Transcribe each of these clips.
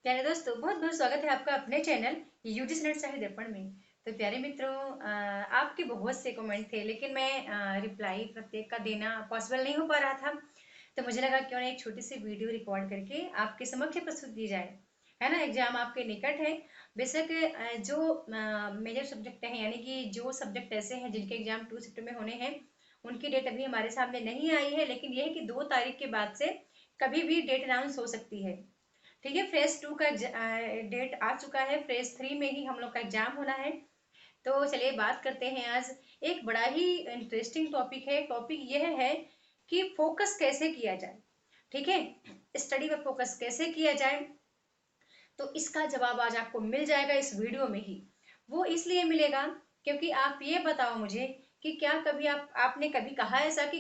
प्यारे दोस्तों, बहुत बहुत स्वागत है आपका अपने चैनल यूजी स्टूडेंट साहित्य दर्पण में। तो प्यारे मित्रों, आपके बहुत से कमेंट थे, लेकिन मैं रिप्लाई प्रत्येक का देना पॉसिबल नहीं हो पा रहा था। तो मुझे लगा क्यों ना एक छोटी सी वीडियो रिकॉर्ड करके आपके समक्ष प्रस्तुत की जाए। है ना, एग्जाम आपके निकट है। बेशक जो मेजर सब्जेक्ट हैं, यानी कि जो सब्जेक्ट ऐसे हैं जिनके एग्जाम 2 शिफ्ट में होने हैं, उनकी डेट अभी हमारे सामने नहीं आई है। लेकिन यह है कि 2 तारीख के बाद से कभी भी डेट अनाउंस हो सकती है। ठीक है, फेज 2 का डेट आ चुका है। फेज 3 में ही हम लोग का एग्जाम होना है। तो चलिए बात करते हैं। आज एक बड़ा ही इंटरेस्टिंग टॉपिक है। टॉपिक यह है कि फोकस कैसे किया जाए। ठीक है, स्टडी पर फोकस कैसे किया जाए। तो इसका जवाब आज आपको मिल जाएगा इस वीडियो में ही। वो इसलिए मिलेगा क्योंकि आप ये बताओ मुझे कि क्या कभी आपने कभी कहा ऐसा कि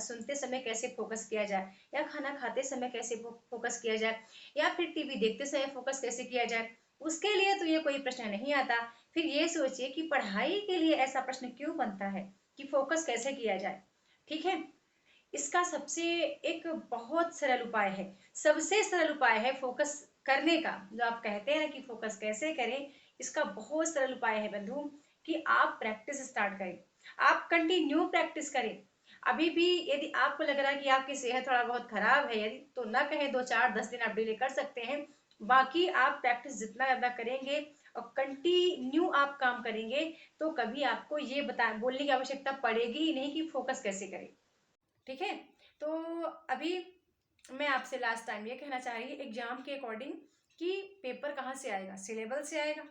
सुनते समय कैसे फोकस किया जाए, या खाना खाते समय कैसे फोकस किया जाए, या फिर टीवी देखते समय फोकस कैसे किया जाए। उसके लिए तो ये कोई प्रश्न नहीं आता। फिर ये सोचिए कि पढ़ाई के लिए ऐसा प्रश्न क्यों बनता है कि फोकस कैसे किया जाए। ठीक है, इसका सबसे एक बहुत सरल उपाय है। सबसे सरल उपाय है फोकस करने का। जो आप कहते हैं ना कि फोकस कैसे करें, इसका बहुत सरल उपाय है बंधु, कि आप प्रैक्टिस स्टार्ट करें। आप कंटिन्यू प्रैक्टिस करें। अभी भी यदि आपको लग रहा है कि आपकी सेहत थोड़ा बहुत खराब है, यदि तो ना कहें 2 4 10 दिन आप डिले कर सकते हैं। बाकी आप प्रैक्टिस जितना ज्यादा करेंगे और कंटिन्यू आप काम करेंगे, तो कभी आपको ये बता बोलने की आवश्यकता पड़ेगी ही नहीं कि फोकस कैसे करें। ठीक है, तो अभी मैं आपसे लास्ट टाइम ये कहना चाह रही एग्जाम के अकॉर्डिंग कि पेपर कहाँ से आएगा, सिलेबस से आएगा।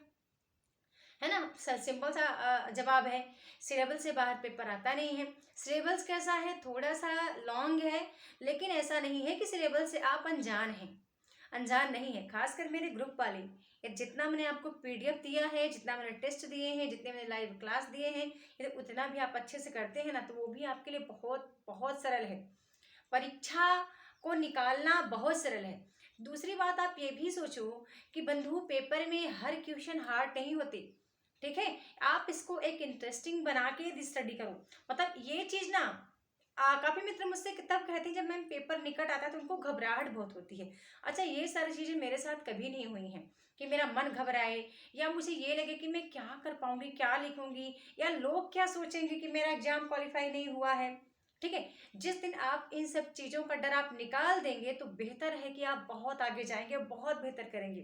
है ना, सिंपल सा जवाब है। सिलेबल से बाहर पेपर आता नहीं है। सिलेबस कैसा है, थोड़ा सा लॉन्ग है, लेकिन ऐसा नहीं है कि सिलेबल से आप अनजान हैं। अनजान नहीं है, खासकर मेरे ग्रुप वाले। ये जितना मैंने आपको पीडीएफ दिया है, जितना मैंने टेस्ट दिए हैं, जितने मैंने लाइव क्लास दिए हैं, यदि उतना भी आप अच्छे से करते हैं ना, तो वो भी आपके लिए बहुत बहुत सरल है। परीक्षा को निकालना बहुत सरल है। दूसरी बात आप ये भी सोचो कि बंधु, पेपर में हर क्वेश्चन हार्ड नहीं होते। ठीक है, आप इसको एक इंटरेस्टिंग बना के स्टडी करो। मतलब ये चीज ना, काफी मित्र मुझसे तब कहते हैं जब मैं पेपर निकट आता है तो उनको घबराहट बहुत होती है। अच्छा, ये सारी चीजें मेरे साथ कभी नहीं हुई हैं कि मेरा मन घबराए, या मुझे ये लगे कि मैं क्या कर पाऊंगी, क्या लिखूंगी, या लोग क्या सोचेंगे कि मेरा एग्जाम क्वालिफाई नहीं हुआ है। ठीक है, जिस दिन आप इन सब चीजों का डर आप निकाल देंगे, तो बेहतर है कि आप बहुत आगे जाएंगे और बहुत बेहतर करेंगे।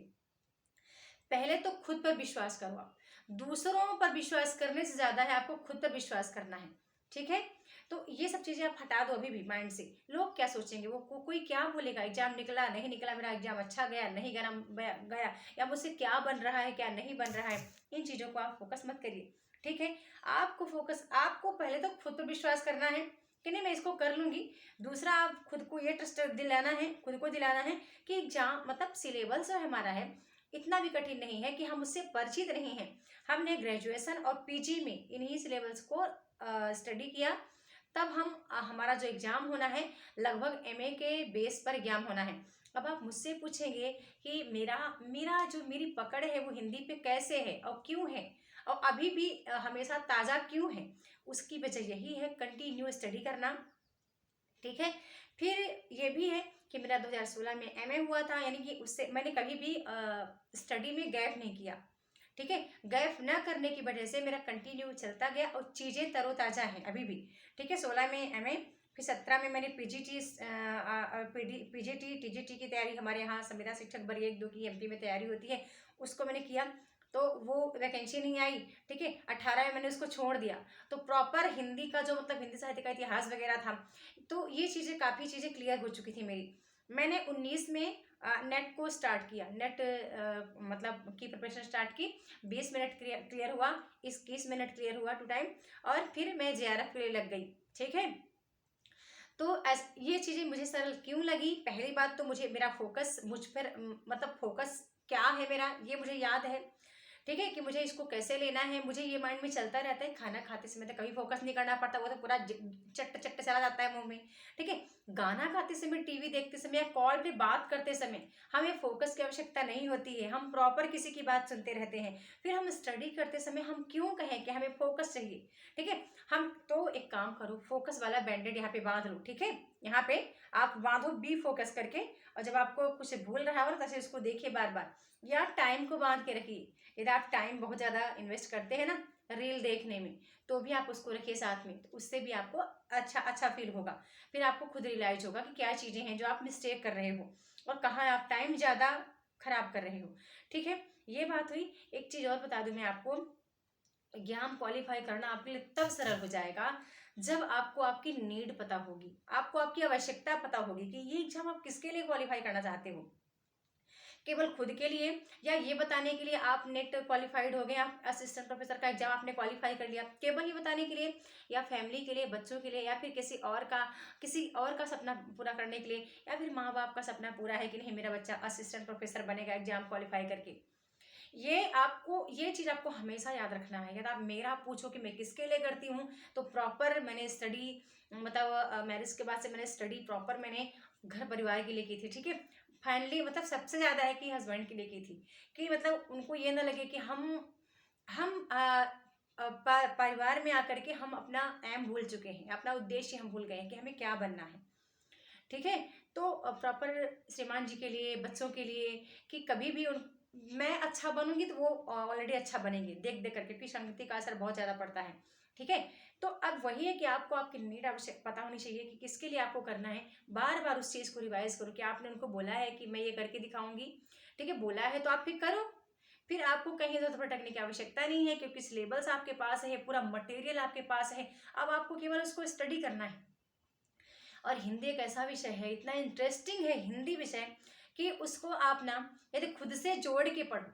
पहले तो खुद पर विश्वास करो आप। दूसरों पर विश्वास करने से ज्यादा है आपको खुद पर विश्वास करना है। ठीक है, तो ये सब चीजें आप हटा दो अभी भी माइंड से। लोग क्या सोचेंगे, वो कोई क्या बोलेगा, एग्जाम निकला नहीं निकला, मेरा एग्जाम अच्छा गया नहीं गया, गया, या मुझसे क्या बन रहा है क्या नहीं बन रहा है, इन चीजों को आप फोकस मत करिए। ठीक है, आपको पहले तो खुद पर विश्वास करना है कि नहीं, मैं इसको कर लूंगी। दूसरा, आप खुद को ये ट्रस्ट दिलाना है, खुद को दिलाना है कि एग्जाम मतलब सिलेबस जो हमारा है, इतना भी कठिन नहीं है कि हम उससे परिचित नहीं हैं। हमने ग्रेजुएशन और पीजी में इन्हीं सिलेबस को स्टडी किया। तब हमारा जो एग्जाम होना है, लगभग एमए के बेस पर एग्जाम होना है। अब आप मुझसे पूछेंगे कि मेरा मेरा जो मेरी पकड़ है वो हिंदी पे कैसे है और क्यों है, और अभी भी हमेशा ताज़ा क्यों है। उसकी वजह यही है कंटिन्यू स्टडी करना। ठीक है, फिर ये भी है कि मेरा 2016 में एमए हुआ था, यानी कि उससे मैंने कभी भी स्टडी में गैप नहीं किया। ठीक है, गैप न करने की वजह से मेरा कंटिन्यू चलता गया और चीज़ें तरोताज़ा हैं अभी भी। ठीक है, 16 में एमए, फिर 17 में मैंने पीजीटी टीजीटी की तैयारी, हमारे यहाँ संविदा शिक्षक वर्ग 1 2 की एमपी में तैयारी होती है, उसको मैंने किया। तो वो वैकेंसी नहीं आई। ठीक है, 18 में मैंने उसको छोड़ दिया। तो प्रॉपर हिंदी का जो मतलब हिंदी साहित्य का इतिहास वगैरह था, तो ये चीज़ें काफ़ी चीज़ें क्लियर हो चुकी थी मेरी। मैंने 19 में नेट को स्टार्ट किया, नेट मतलब की प्रिपरेशन स्टार्ट की। 20 मिनट क्लियर हुआ, 21 मिनट क्लियर हुआ टू टाइम, और फिर मैं जेआरएफ के लिए लग गई। ठीक है, तो ये चीज़ें मुझे सरल क्यों लगी, पहली बात तो मुझे मेरा फोकस मुझ पर मतलब फोकस क्या है मेरा, ये मुझे याद है। ठीक है, कि मुझे इसको कैसे लेना है, मुझे ये माइंड में चलता रहता है। खाना खाते समय तो कभी फोकस नहीं करना पड़ता, वो तो पूरा चट्ट चट्ट चला जाता है मुंह में। ठीक है, गाना गाते समय, टीवी देखते समय, या कॉल पे बात करते समय हमें फोकस की आवश्यकता नहीं होती है। हम प्रॉपर किसी की बात सुनते रहते हैं। फिर हम स्टडी करते समय हम क्यों कहें कि हमें फोकस चाहिए। ठीक है, हम तो एक काम करो, फोकस वाला बैंडेड यहाँ पे बांध लो। ठीक है, यहाँ पे आप बांधो बी फोकस करके, और जब आपको कुछ भूल रहा हो ना तैसे उसको देखिए बार बार, या टाइम को बांध के रखिए। यदि आप टाइम बहुत ज़्यादा इन्वेस्ट करते हैं ना रील देखने में, तो भी आप उसको रखिए साथ में, तो उससे भी आपको अच्छा अच्छा फील होगा। फिर आपको खुद रियलाइज होगा कि क्या चीज़ें हैं जो आप मिस्टेक कर रहे हो और कहाँ आप टाइम ज़्यादा खराब कर रहे हो। ठीक है, ये बात हुई। एक चीज़ और बता दूं मैं आपको, एग्जाम क्वालिफाई करना आपके लिए तब सरल हो जाएगा जब आपको आपकी नीड पता होगी, आपको आपकी आवश्यकता पता होगी कि ये एग्जाम आप किसके लिए क्वालिफाई करना चाहते हो। केवल खुद के लिए, या ये बताने के लिए आप नेट क्वालिफाइड हो गए, आप असिस्टेंट प्रोफेसर का एग्जाम आपने क्वालिफाई कर लिया, केवल ये बताने के लिए, या फैमिली के लिए, बच्चों के लिए, या फिर किसी और का सपना पूरा करने के लिए, या फिर माँ बाप का सपना पूरा है कि नहीं मेरा बच्चा असिस्टेंट प्रोफेसर बनेगा एग्जाम क्वालिफाई करके। ये चीज आपको हमेशा याद रखना है। यदि आप मेरा पूछो कि मैं किसके लिए करती हूँ, तो प्रॉपर मैंने स्टडी, मतलब मैरिज के बाद से मैंने स्टडी प्रॉपर मैंने घर परिवार के लिए की थी। ठीक है, फाइनली मतलब सबसे ज्यादा है कि हस्बैंड के लिए की थी, कि मतलब उनको ये ना लगे कि हम परिवार में आकर के हम अपना एम भूल चुके हैं, अपना उद्देश्य हम भूल गए हैं कि हमें क्या बनना है। ठीक है, तो प्रॉपर श्रीमान जी के लिए, बच्चों के लिए, कि कभी भी उन मैं अच्छा बनूंगी तो वो ऑलरेडी अच्छा बनेंगे देख देख करके, क्योंकि संगति का असर बहुत ज्यादा पड़ता है। ठीक है, तो अब वही है कि आपको आपकी नीड आवश्यक पता होनी चाहिए कि किसके लिए आपको करना है। बार बार उस चीज को रिवाइज करो कि आपने उनको बोला है कि मैं ये करके दिखाऊंगी। ठीक है, बोला है तो आप फिर करो, फिर आपको कहीं इधर भटकने की आवश्यकता नहीं है, क्योंकि सिलेबस आपके पास है, पूरा मटेरियल आपके पास है। अब आपको केवल उसको स्टडी करना है। और हिंदी एक ऐसा विषय है, इतना इंटरेस्टिंग है हिंदी विषय, कि उसको आप ना यदि खुद से जोड़ के पढ़ो,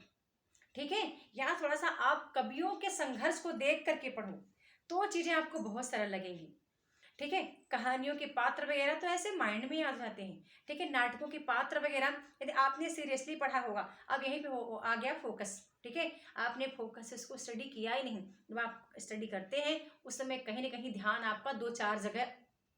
ठीक है, या थोड़ा सा आप कवियों के संघर्ष को देख करके पढ़ो, तो चीजें आपको बहुत सरल लगेंगी। ठीक है, कहानियों के पात्र वगैरह तो ऐसे माइंड में आ जाते हैं। ठीक है, नाटकों के पात्र वगैरह यदि आपने सीरियसली पढ़ा होगा, अब यहीं पे आ गया फोकस। ठीक है, आपने फोकस से उसको स्टडी किया ही नहीं। जब आप स्टडी करते हैं उस समय कहीं ना कहीं ध्यान आपका दो चार जगह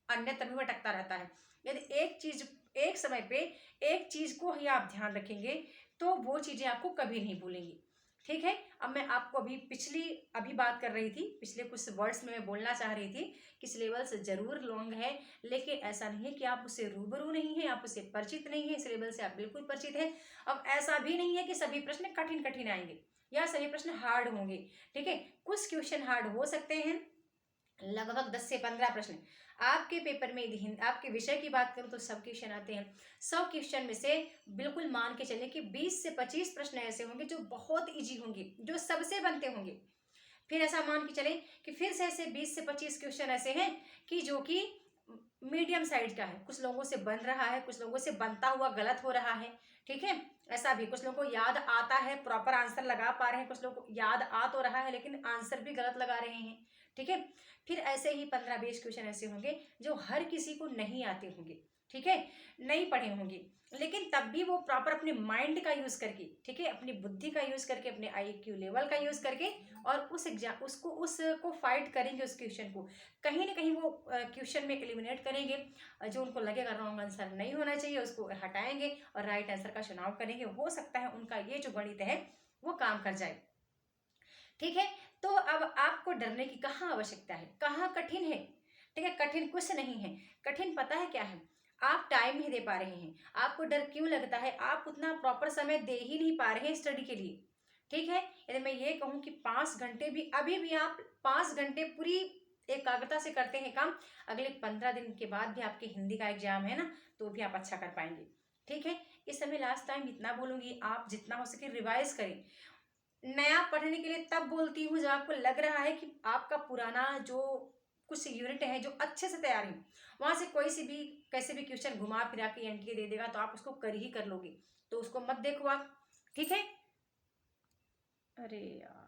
अन्यत्र भी भटकता रहता है। यदि एक चीज एक समय पे एक चीज को ही आप ध्यान रखेंगे, तो वो चीजें आपको कभी नहीं भूलेंगी। ठीक है, अब मैं आपको अभी बात कर रही थी, पिछले कुछ वर्ड्स में मैं बोलना चाह रही थी कि सिलेबस जरूर लॉन्ग है, लेकिन ऐसा नहीं है कि आप उससे रूबरू नहीं है, आप उससे परिचित नहीं है। सिलेबस से आप बिल्कुल परिचित है। अब ऐसा भी नहीं है कि सभी प्रश्न कठिन कठिन आएंगे या सभी प्रश्न हार्ड होंगे। ठीक है, कुछ क्वेश्चन हार्ड हो सकते हैं, लगभग 10 से 15 प्रश्न आपके पेपर में। यदि आपके विषय की बात करूं तो सब क्वेश्चन आते हैं। 100 क्वेश्चन में से बिल्कुल मान के चलें कि 20 से 25 प्रश्न ऐसे होंगे जो बहुत इजी होंगे, जो सबसे बनते होंगे। फिर ऐसा मान के चलें कि फिर से ऐसे 20 से 25 क्वेश्चन ऐसे हैं कि जो कि मीडियम साइज का है, कुछ लोगों से बन रहा है, कुछ लोगों से बनता हुआ गलत हो रहा है। ठीक है, ऐसा भी कुछ लोगों को याद आता है, प्रॉपर आंसर लगा पा रहे हैं, कुछ लोगों को याद आ तो रहा है लेकिन आंसर भी गलत लगा रहे हैं। ठीक है, फिर ऐसे ही 15-20 क्वेश्चन ऐसे होंगे जो हर किसी को नहीं आते होंगे। ठीक है, नहीं पढ़े होंगे, लेकिन तब भी वो प्रॉपर अपने माइंड का यूज करके, ठीक है, अपनी बुद्धि का यूज करके, अपने IQ लेवल का यूज करके, और उसको फाइट करेंगे, उस क्वेश्चन को कहीं ना कहीं वो क्वेश्चन में एलिमिनेट करेंगे। जो उनको लगेगा रॉन्ग आंसर नहीं होना चाहिए उसको हटाएंगे और राइट आंसर का चुनाव करेंगे। हो सकता है उनका ये जो गणित है वो काम कर जाए। ठीक है, तो अब आपको डरने की कहाँ आवश्यकता है, कहाँ कठिन है। ठीक है, कठिन कुछ नहीं है। कठिन पता है क्या है, आप टाइम नहीं दे पा रहे हैं। आपको डर क्यों लगता है, आप उतना प्रॉपर समय दे ही नहीं पा रहे हैं स्टडी के लिए। ठीक है, यदि मैं ये कहूँ कि 5 घंटे भी, अभी भी आप 5 घंटे पूरी एकाग्रता से करते हैं काम, अगले 15 दिन के बाद भी आपके हिंदी का एग्जाम है ना, तो भी आप अच्छा कर पाएंगे। ठीक है, इस समय लास्ट टाइम इतना बोलूंगी, आप जितना हो सके रिवाइज करें। नया पढ़ने के लिए तब बोलती हूँ जब आपको लग रहा है कि आपका पुराना जो कुछ यूनिट है जो अच्छे से तैयार है, वहां से कोई सी भी कैसे भी क्वेश्चन घुमा फिरा के एंट्री दे देगा तो आप उसको कर ही कर लोगे, तो उसको मत देखो आप। ठीक है, अरे यार।